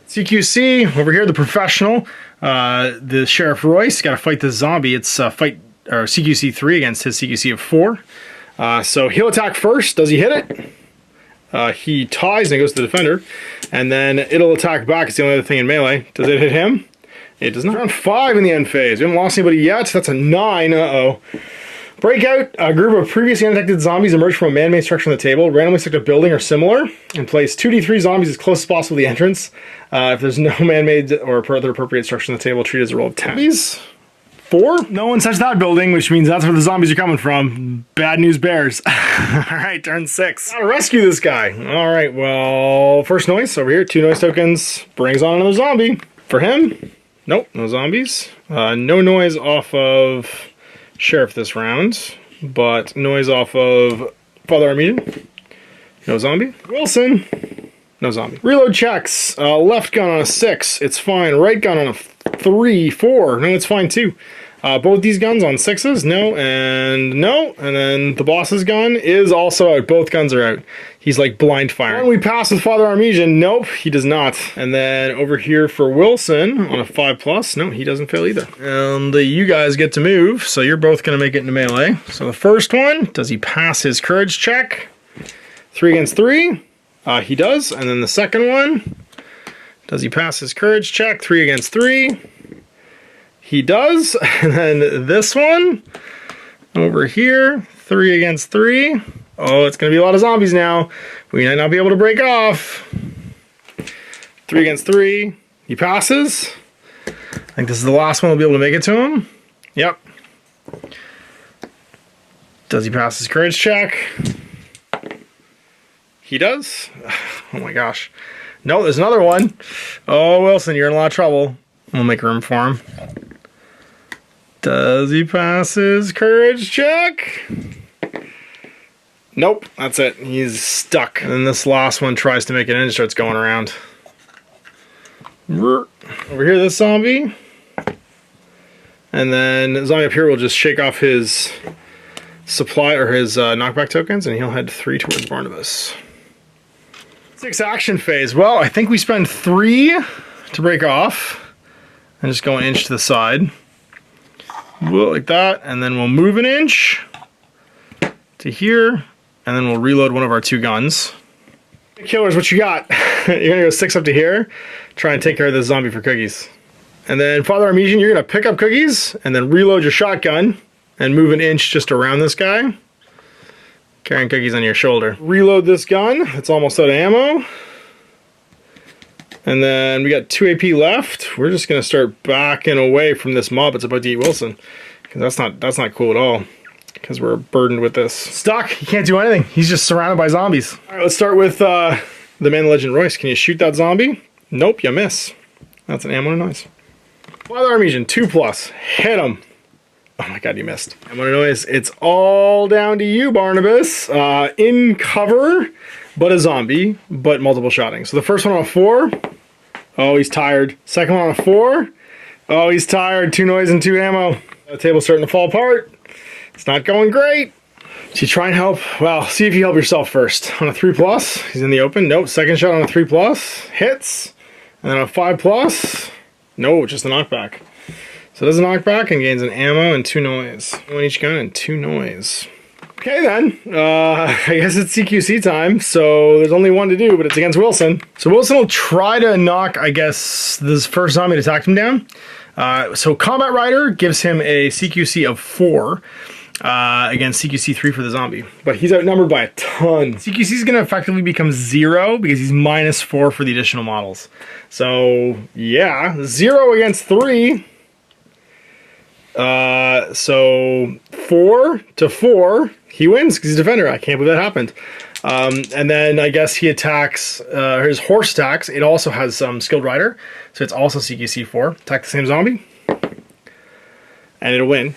CQC, over here, the professional. The Sheriff Royce, got to fight this zombie. It's fight or CQC 3 against his CQC of 4. So he'll attack first. Does he hit it? He ties and it goes to the defender. And then it'll attack back. It's the only other thing in melee. Does it hit him? It does not. Round 5 in the end phase. We haven't lost anybody yet. That's a 9. Uh-oh. Breakout. A group of previously undetected zombies emerge from a man-made structure on the table. Randomly select a building or similar and place 2d3 zombies as close as possible to the entrance. If there's no man-made or other appropriate structure on the table, treat it as a roll of 10. 4? No one touched that building, which means that's where the zombies are coming from. Bad news bears. Alright, turn 6. Gotta rescue this guy. Alright, well, first noise over here. 2 noise tokens. Brings on another zombie. For him, nope, no zombies. No noise off of Sheriff this round, but noise off of Father Armesian. No zombie. Wilson. No zombie. Reload checks. Left gun on a 6. It's fine. Right gun on a 3, 4. No, it's fine too. Both these guns on 6s. No and no. And then the boss's gun is also out. Both guns are out. He's like blind firing. When we pass with Father Armesian, nope, he does not. And then over here for Wilson on a 5+, no, he doesn't fail either. And you guys get to move, so you're both going to make it into melee. So the first one, does he pass his courage check? 3 against 3. He does. And then the second one, does he pass his courage check? 3 against 3. He does. And then this one, over here, 3 against 3. Oh, it's going to be a lot of zombies now. We might not be able to break off. 3 against 3. He passes. I think this is the last one we'll be able to make it to him. Yep. Does he pass his courage check? He does. Oh my gosh. No, there's another one. Oh, Wilson, you're in a lot of trouble. We'll make room for him. Does he pass his courage check? Nope, that's it. He's stuck. And then this last one tries to make it in and starts going around. Over here, this zombie. And then the zombie up here will just shake off his supply or his knockback tokens, and he'll head 3 towards Barnabas. 6 action phase. Well, I think we spend 3 to break off and just go an inch to the side. We'll like that, and then we'll move an inch to here. And then we'll reload one of our 2 guns. Killers, what you got? You're gonna go 6 up to here, try and take care of this zombie for cookies. And then Father Armesian, you're gonna pick up cookies and then reload your shotgun and move an inch just around this guy, carrying cookies on your shoulder. Reload this gun, it's almost out of ammo. And then we got 2 AP left. We're just gonna start backing away from this mob that's about to eat Wilson, because that's not cool at all. Because we're burdened with this. Stuck. He can't do anything. He's just surrounded by zombies. All right, let's start with the man, the legend, Royce. Can you shoot that zombie? Nope, you miss. That's an ammo and a noise. Father Armesian, 2+. Hit him. Oh my god, you missed. Ammo and a noise. It's all down to you, Barnabas. In cover, but a zombie, but multiple shotting. So the first one on a 4. Oh, he's tired. Second one on a 4. Oh, he's tired. 2 noise and 2 ammo. The table's starting to fall apart. It's not going great. So you try and help. Well, see if you help yourself first. On a 3+, he's in the open. Nope. Second shot on a 3+, hits. And then on a 5+, no, just a knockback. So it does a knockback and gains an ammo and 2 noise. 1 each gun and 2 noise. Okay then, I guess it's CQC time, so there's only 1 to do, but it's against Wilson. So Wilson will try to knock, I guess, this first zombie that attacked him down. So Combat Rider gives him a CQC of 4. Against CQC 3 for the zombie. But he's outnumbered by a ton. CQC is going to effectively become 0 because he's -4 for the additional models. So, yeah, 0 against 3. So 4 to 4, he wins because he's a defender. I can't believe that happened. And then I guess he attacks, his horse attacks. It also has some skilled rider, so it's also CQC 4. Attack the same zombie, and it'll win.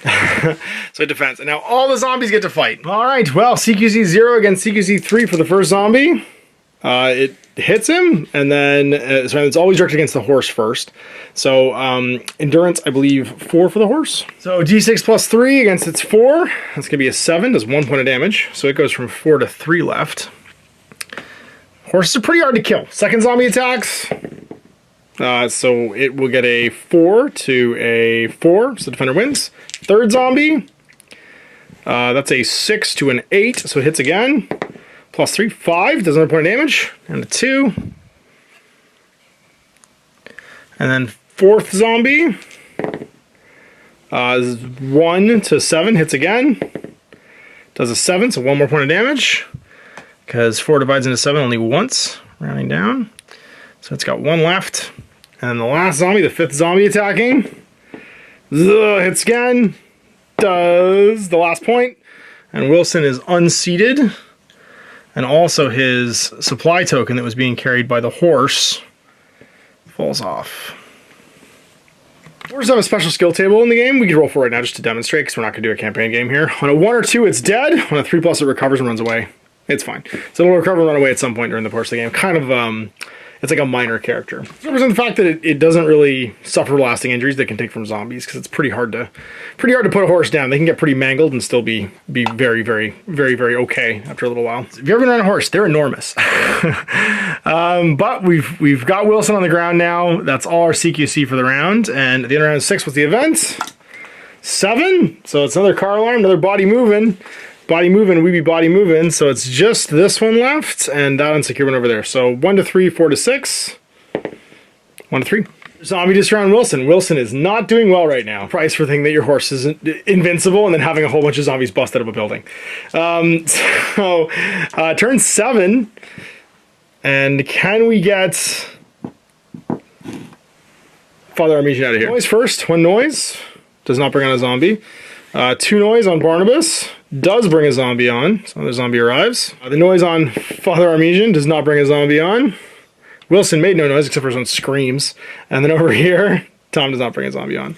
So it defends. And now all the zombies get to fight. All right, well, CQC 0 against CQC 3 for the first zombie. It hits him, and then so it's always directed against the horse first. So endurance, I believe, 4 for the horse. So D6 plus 3 against its 4. That's gonna be a 7. Does 1 point of damage. So it goes from 4 to 3 left. Horses are pretty hard to kill. Second zombie attacks. So it will get a 4 to a 4. So the defender wins. Third zombie. That's a 6 to an 8. So it hits again. Plus 3, 5, does another point of damage, and a 2. And then fourth zombie is 1 to 7, hits again. Does a 7, so 1 more point of damage. Because 4 divides into 7 only once, rounding down. So it's got 1 left. And then the last zombie, the 5th zombie attacking. Hits again. Does the last point. And Wilson is unseated. And also his supply token that was being carried by the horse falls off. Horses have a special skill table in the game. We could roll for it now just to demonstrate because we're not going to do a campaign game here. On a 1 or 2, it's dead. On a 3+, it recovers and runs away. It's fine. So it'll recover and run away at some point during the course of the game. Kind of, it's like a minor character. It represents the fact that it doesn't really suffer lasting injuries they can take from zombies because it's pretty hard to put a horse down. They can get pretty mangled and still be very, very, very, very okay after a little while. If you've ever been on a horse, they're enormous. But we've got Wilson on the ground now. That's all our CQC for the round. And at the end of round 6, what's the event? 7. So it's another car alarm, another body moving. Body moving, we be body moving, so it's just this one left, and that unsecure one over there. So 1 to 3, 4 to 6, 1 to 3. Zombie just around Wilson. Wilson is not doing well right now. Price for thinking that your horse is invincible and then having a whole bunch of zombies bust out of a building. Turn 7, and can we get Father Armesian out of here? Noise first. 1 noise does not bring on a zombie. 2 noise on Barnabas does bring a zombie on, so another zombie arrives. The noise on Father Armesian does not bring a zombie on. Wilson made no noise except for his own screams. And then over here, Tom does not bring a zombie on.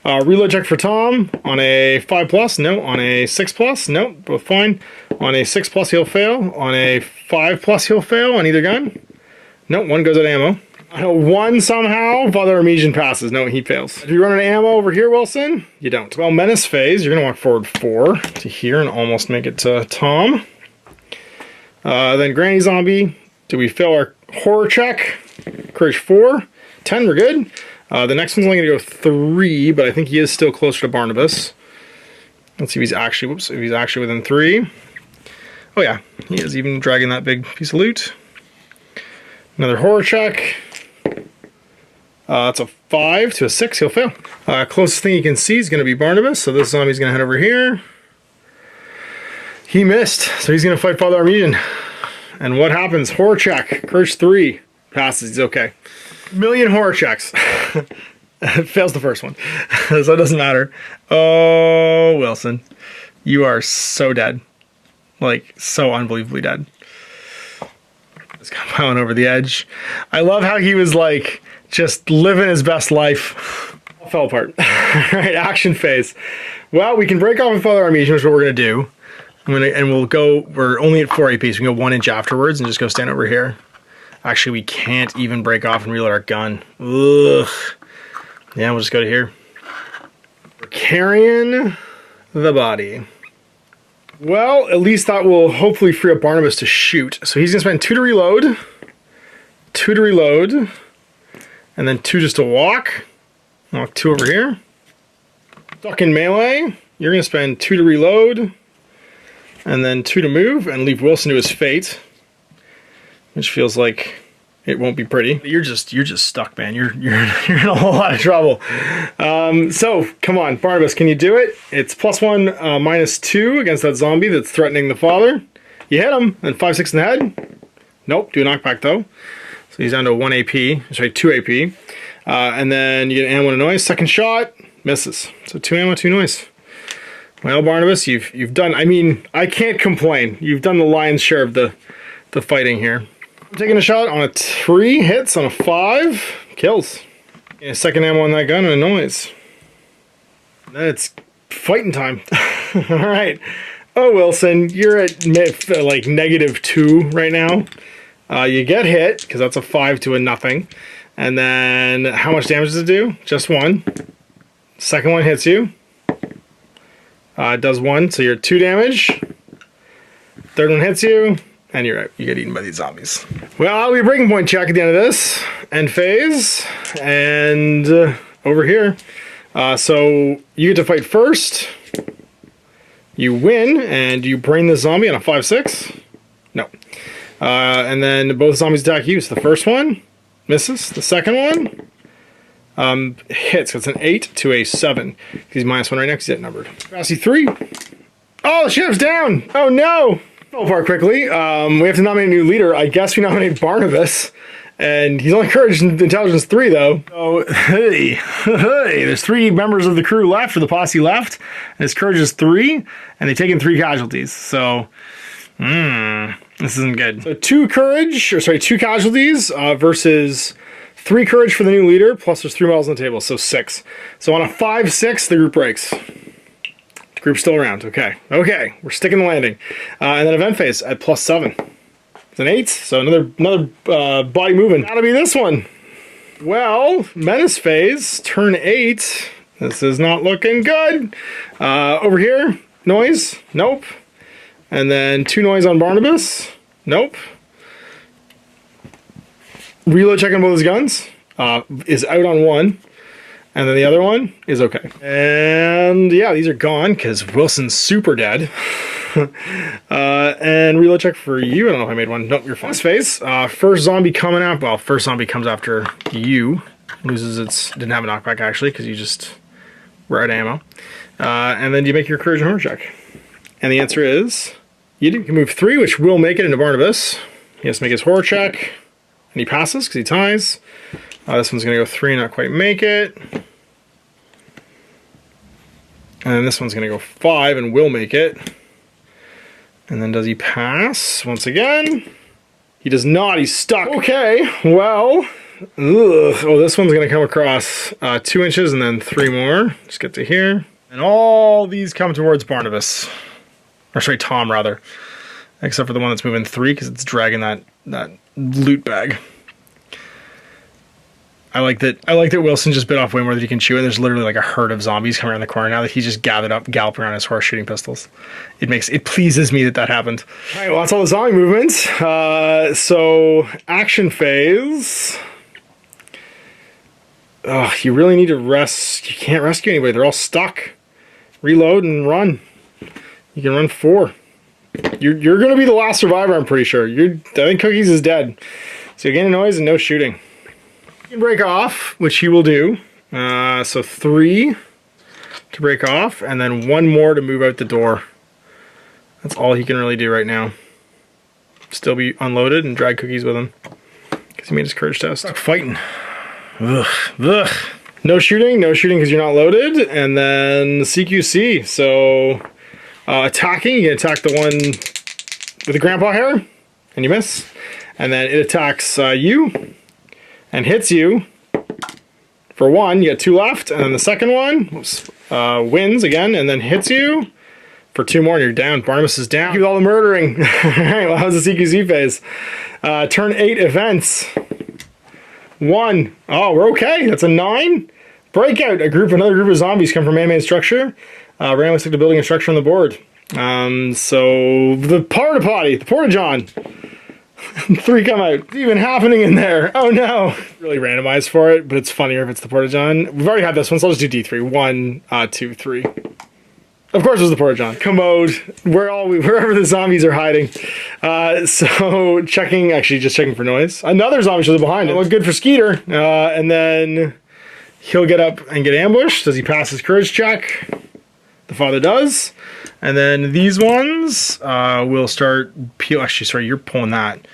Reload check for Tom on a 5+, no. On a 6+, no. Both fine. On a 6+, he'll fail. On a 5+, he'll fail on either gun. No, 1 goes out of ammo. I know 1 somehow, Father Armesian passes. No, he fails. Do you run an ammo over here, Wilson? You don't. Well, menace phase, you're going to walk forward 4 to here and almost make it to Tom. Then Granny Zombie. Do we fail our horror check? Courage 4. 10, we're good. The next one's only going to go 3, but I think he is still closer to Barnabas. Let's see if he's actually, if he's actually within 3. Oh yeah, he is even dragging that big piece of loot. Another horror check. That's a 5 to a 6, he'll fail. Closest thing you can see is going to be Barnabas, so this zombie's going to head over here. He missed, so he's going to fight Father Armesian. And what happens? Horror check. Courage 3. Passes, he's okay. Million horror checks. Fails the first one, so it doesn't matter. Oh, Wilson. You are so dead. Like, so unbelievably dead. This guy plowing over the edge. I love how he was like, just living his best life. All fell apart. Right, action phase. Well, we can break off with Father Armesian, which is what we're going to do. We'll go, we're only at 4 AP, so we can go 1 inch afterwards and just go stand over here. Actually, we can't even break off and reload our gun. Ugh. Yeah, we'll just go to here. We're carrying the body. Well, at least that will hopefully free up Barnabas to shoot. So he's going to spend 2 to reload, 2 to reload, and then 2 just to walk. Walk 2 over here. Stuck in melee. You're going to spend 2 to reload, and then 2 to move, and leave Wilson to his fate. Which feels like it won't be pretty. You're just stuck, man. You're in a whole lot of trouble. So come on, Barnabas, can you do it? It's +1, -2 against that zombie that's threatening the father. You hit him, and 5-6 in the head. Nope, do a knockback though. So he's down to 1 AP, sorry, 2 AP. And then you get ammo and a noise. Second shot, misses. So 2 ammo, 2 noise. Well, Barnabas, you've done, I mean, I can't complain. You've done the lion's share of the fighting here. I'm taking a shot on a 3, hits on a 5, kills. And a second ammo on that gun and a noise. Then it's fighting time. All right. Oh, Wilson, you're at like -2 right now. You get hit, because that's a 5 to a nothing. And then, how much damage does it do? Just 1. Second one hits you. It does 1, so you're at 2 damage. Third one hits you, and you're out. You get eaten by these zombies. Well, I'll be a breaking point check at the end of this. End phase. And over here. So, you get to fight first. You win, and you brain the zombie on a 5-6. No. And then both zombies attack you. So the first one misses. The second one hits. So it's an 8 to a 7. He's -1 right now because he's outnumbered. Posse 3. Oh, the sheriff's down. Oh, no. Go apart quickly. We have to nominate a new leader. I guess we nominate Barnabas. And he's only courage and intelligence 3, though. Oh, hey, there's 3 members of the crew left, or the posse left, and his courage is 3, and they've taken 3 casualties. So, this isn't good. So 2 casualties versus 3 courage for the new leader, plus there's 3 medals on the table, so 6. So on a 5-6, the group breaks. The group's still around. Okay, we're sticking the landing. And then event phase at +7. An 8, so another body moving. Gotta be this one. Well, menace phase, turn 8. This is not looking good. Over here, noise, nope. And then 2 noise on Barnabas, nope. Reload check on both his guns, is out on 1. And then the other one is okay. And yeah, these are gone because Wilson's super dead. And reload check for you. I don't know if I made one. Nope, you're fine. This phase, first zombie coming up. Well, first zombie comes after you. Loses its, didn't have a knockback actually because you just were out of ammo. And then you make your courage and horror check. And the answer is, you can move 3, which will make it into Barnabas. He has to make his horror check. And he passes because he ties. This one's going to go 3 and not quite make it. And then this one's going to go 5 and will make it. And then does he pass once again? He does not. He's stuck. Okay, well. Oh, this one's going to come across 2 inches and then 3 more. Just get to here. And all these come towards Barnabas. Or sorry, Tom, rather. Except for the one that's moving 3 because it's dragging that loot bag. I like that Wilson just bit off way more than he can chew, and there's literally like a herd of zombies coming around the corner now that he's just gathered up, galloping around his horse shooting pistols. It pleases me that happened. All right, well, that's all the zombie movements. So action phase. Oh, you really need to rest. You can't rescue anybody. They're all stuck. Reload and run. You can run 4. You're going to be the last survivor, I'm pretty sure. I think Cookies is dead. So you gain a noise and no shooting. You can break off, which he will do. So 3 to break off, and then 1 more to move out the door. That's all he can really do right now. Still be unloaded and drag Cookies with him. Because he made his courage test. Stop fighting. Ugh. No shooting because you're not loaded. And then CQC. So attacking, you can attack the one with the grandpa hair, and you miss. And then it attacks you. And hits you for 1. You got 2 left, and then the second one wins again, and then hits you for 2 more, and you're down. Barnabas is down. You all the murdering. All right, well, that was the CQC phase. Turn 8 events. 1. Oh, we're okay. That's a 9. Breakout. Another group of zombies come from man-made structure. Randomly stick to building a structure on the board. So the porta-potty, the porta-john. 3 come out. What's even happening in there? Oh no. Really randomized for it, but it's funnier if it's the porta-john. We've already had this one, so I'll just do D3. 1, 2, 3. Of course it was the porta john. Commode, wherever the zombies are hiding. So checking, actually just checking for noise. Another zombie shows up behind it. Look good for Skeeter. And then he'll get up and get ambushed. Does he pass his courage check? The father does. And then these ones will start peel. Actually, sorry, you're pulling that.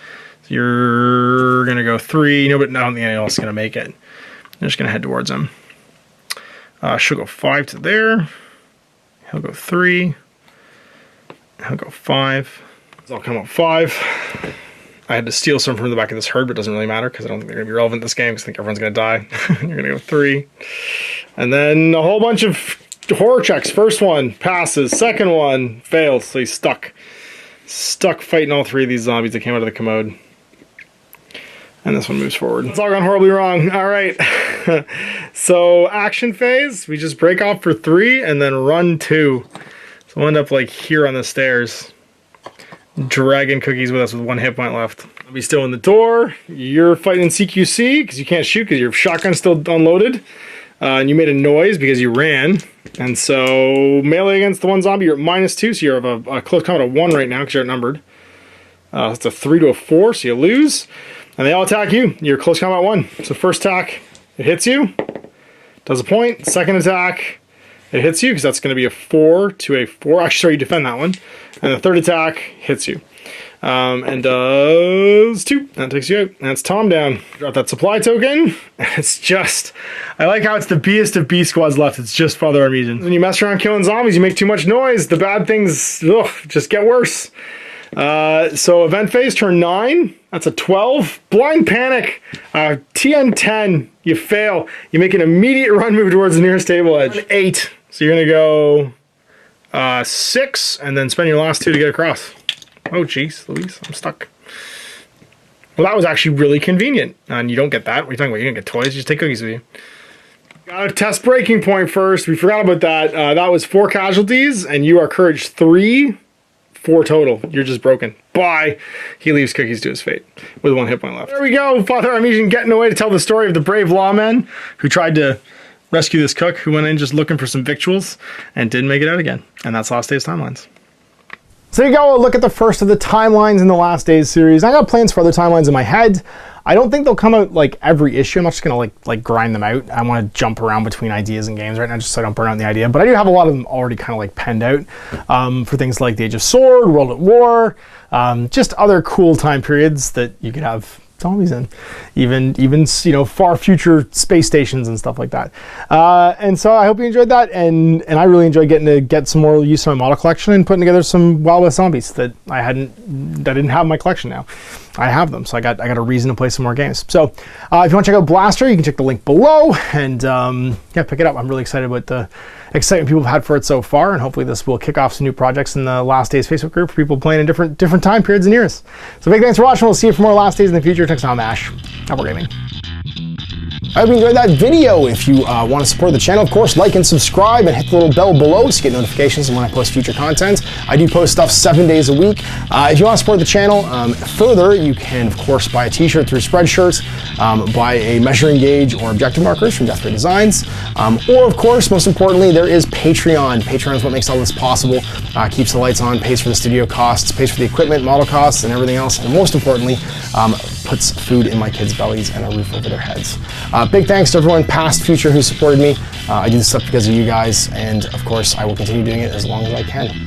So you're gonna go 3. No, but I don't think anyone else is gonna make it. I'm just gonna head towards him. She'll go 5 to there. He'll go 3. He'll go 5. So I'll come up 5. I had to steal some from the back of this herd, but it doesn't really matter because I don't think they're gonna be relevant in this game because I think everyone's gonna die. You're gonna go 3. And then a whole bunch of horror checks. First one passes, second one fails, so he's stuck fighting all 3 of these zombies that came out of the commode. And this one moves forward. It's all gone horribly wrong. All right. So action phase, we just break off for 3 and then run 2. So we'll end up like here on the stairs, dragging cookies with us with 1 hit point left. I'll be still in the door. You're fighting in CQC because you can't shoot because your shotgun's still unloaded. And you made a noise because you ran. And so melee against the one zombie, you're at -2, so you have a close combat of 1 right now because you're outnumbered. It's a 3 to a 4, so you lose. And they all attack you. You're close combat 1. So first attack, it hits you. Does a point. Second attack, it hits you because that's going to be a 4 to a 4. Actually, sorry, you defend that one. And the third attack hits you. And does 2. That takes you out. That's Tom down. Drop that supply token. It's just, I like how it's the Best of B squads left. It's just Father Armesian. When you mess around killing zombies, you make too much noise. The bad things, just get worse. So event phase, turn 9. That's a 12. Blind panic. TN10. You fail. You make an immediate run move towards the nearest table edge. 8. So you're going to go 6 and then spend your last 2 to get across. Oh, jeez, Louise, I'm stuck. Well, that was actually really convenient. And you don't get that. What are you talking about? You don't get toys. You just take cookies with you. Got to test breaking point first. We forgot about that. That was 4 casualties, and you are courage 3, 4 total. You're just broken. Bye. He leaves cookies to his fate with 1 hit point left. There we go. Father Armesian getting away to tell the story of the brave lawmen who tried to rescue this cook who went in just looking for some victuals and didn't make it out again. And that's Last Days Timelines. So there you go, a look at the first of the timelines in the Last Days series. I got plans for other timelines in my head. I don't think they'll come out like every issue. I'm not just gonna like grind them out. I want to jump around between ideas and games right now just so I don't burn out the idea. But I do have a lot of them already kind of like penned out for things like the Age of Sword, World at War, just other cool time periods that you could have zombies in, even you know, far future space stations and stuff like that. And so I hope you enjoyed that, and I really enjoyed getting to get some more use of my model collection and putting together some Wild West zombies that I didn't have in my collection. Now I have them, so I got a reason to play some more games. So if you want to check out Blaster, you can check the link below and yeah, pick it up. I'm really excited about the excitement people have had for it so far, and hopefully this will kick off some new projects in the Last Days Facebook group for people playing in different time periods and years. So big thanks for watching. We'll see you for more Last Days in the future. Next time, Ash. Outward Gaming. I hope you enjoyed that video. If you want to support the channel, of course, like and subscribe and hit the little bell below so you get notifications when I post future content. I do post stuff 7 days a week. If you want to support the channel further, you can, of course, buy a t-shirt through Spreadshirts, buy a measuring gauge or objective markers from Death Ray Designs, or, of course, most importantly, there is Patreon. Patreon is what makes all this possible, keeps the lights on, pays for the studio costs, pays for the equipment, model costs, and everything else, and most importantly, puts food in my kids' bellies and a roof over their heads. Big thanks to everyone, past, future, who supported me. I do this stuff because of you guys, and of course, I will continue doing it as long as I can.